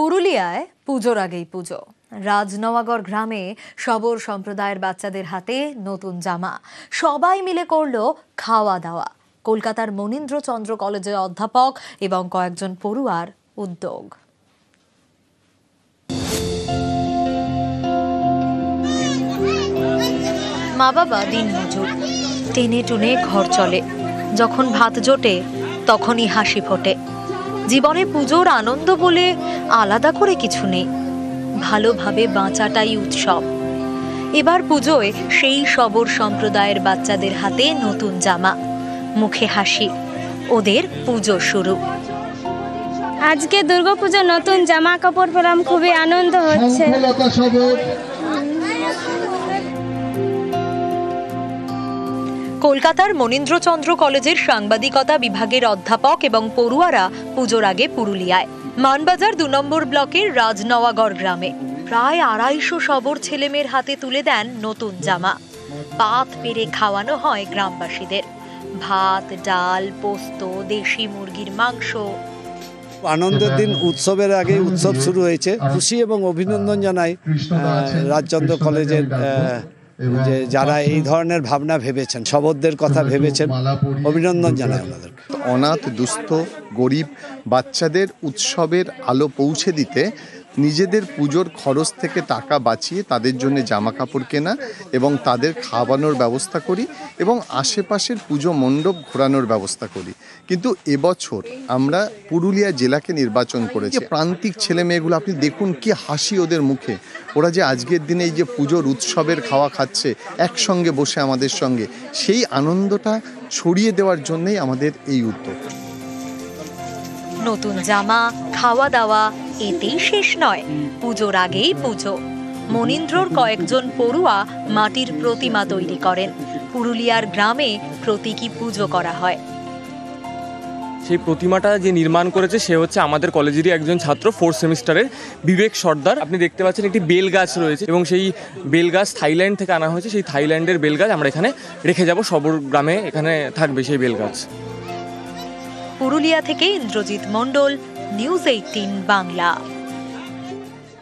পুরুলিয়ায় পুজোর আগেই পুজো। রাজনওয়াগড় গ্রামে শবর সম্প্রদায়ের বাচ্চাদের হাতে নতুন জামা, সবাই মিলে করলো খাওয়া দাওয়া। কলকাতার মনীন্দ্রচন্দ্র কলেজের অধ্যাপক এবং কয়েকজন পড়ুয়ার উদ্যোগ। মা বাবা দিনমজুর, টেনে টুনে ঘর চলে। যখন ভাত জোটে তখনই হাসি ফোটে। জীবনে পুজোর আনন্দ বলে আলাদা করে কিছু নেই, ভালোভাবে বাঁচাটাই উৎসব। এবার পুজোয় সেই শবর সম্প্রদায়ের বাচ্চাদের হাতে নতুন জামা, মুখে হাসি, ওদের পুজো শুরু। আজকে দুর্গাপূজার নতুন জামা কাপড় পেলাম, খুবই আনন্দ হচ্ছে। কলকাতার মনীন্দ্রচন্দ্র কলেজের সাংবাদিকতা বিভাগের অধ্যাপক এবং পড়ুয়ারা পুজোর আগে পুরুলিয়ায় মানবাজার ২ নম্বর ব্লকের রাজনওয়াগড় গ্রামে প্রায় ২৫০ শবর ছেলেমেয়ের হাতে তুলে দেন নতুন জামা। পাত পেরে খাওয়ানো হয় গ্রামবাসীদের। ভাত, ডাল, পোস্ত, দেশি মুরগির মাংস। আনন্দের দিন, উৎসবের আগে উৎসব শুরু হয়েছে। খুশি এবং অভিনন্দন জানাই রাজচন্দ্র কলেজের যে যারা এই ধরনের ভাবনা ভেবেছেন, শবরদের কথা ভেবেছেন, অভিনন্দন জানাই ওনাদের। অনাথ, দুস্থ, গরিব বাচ্চাদের উৎসবের আলো পৌঁছে দিতে নিজেদের পুজোর খরচ থেকে টাকা বাঁচিয়ে তাদের জন্য জামা কাপড় কেনা এবং তাদের খাওয়ানোর ব্যবস্থা করি এবং আশেপাশের পুজো মণ্ডপ ঘোরানোর ব্যবস্থা করি। কিন্তু এবছর আমরা পুরুলিয়া জেলাকে নির্বাচন করেছি। প্রান্তিক ছেলে মেয়েগুলো আপনি দেখুন কি হাসি ওদের মুখে। ওরা যে আজকের দিনে এই যে পুজোর উৎসবের খাওয়া খাচ্ছে একসঙ্গে বসে আমাদের সঙ্গে, সেই আনন্দটা ছড়িয়ে দেওয়ার জন্যই আমাদের এই উদ্যোগ। নতুন জামা, খাওয়া দাওয়া এতেই শেষ নয়, পুজোর আগেই পুজো। মনীন্দ্রর কয়েকজন পড়ুয়া মাটির প্রতিমা তৈরি করেন। পুরুলিয়ার গ্রামে প্রতীকী পুজো করা হয়। সেই প্রতিমাটা যে নির্মাণ করেছে সে হচ্ছে আমাদের কলেজেরই একজন ছাত্র, 4th সেমিস্টারের বিবেক সর্দার। আপনি দেখতে পাচ্ছেন একটি বেল গাছ রয়েছে এবং সেই বেল গাছ থাইল্যান্ড থেকে আনা হয়েছে। সেই থাইল্যান্ডের বেল গাছ আমরা এখানে রেখে যাব। শবর গ্রামে এখানে থাকবে সেই বেল গাছ। পুরুলিয়া থেকে ইন্দ্রজিৎ মণ্ডল, নিউজ 18 বাংলা।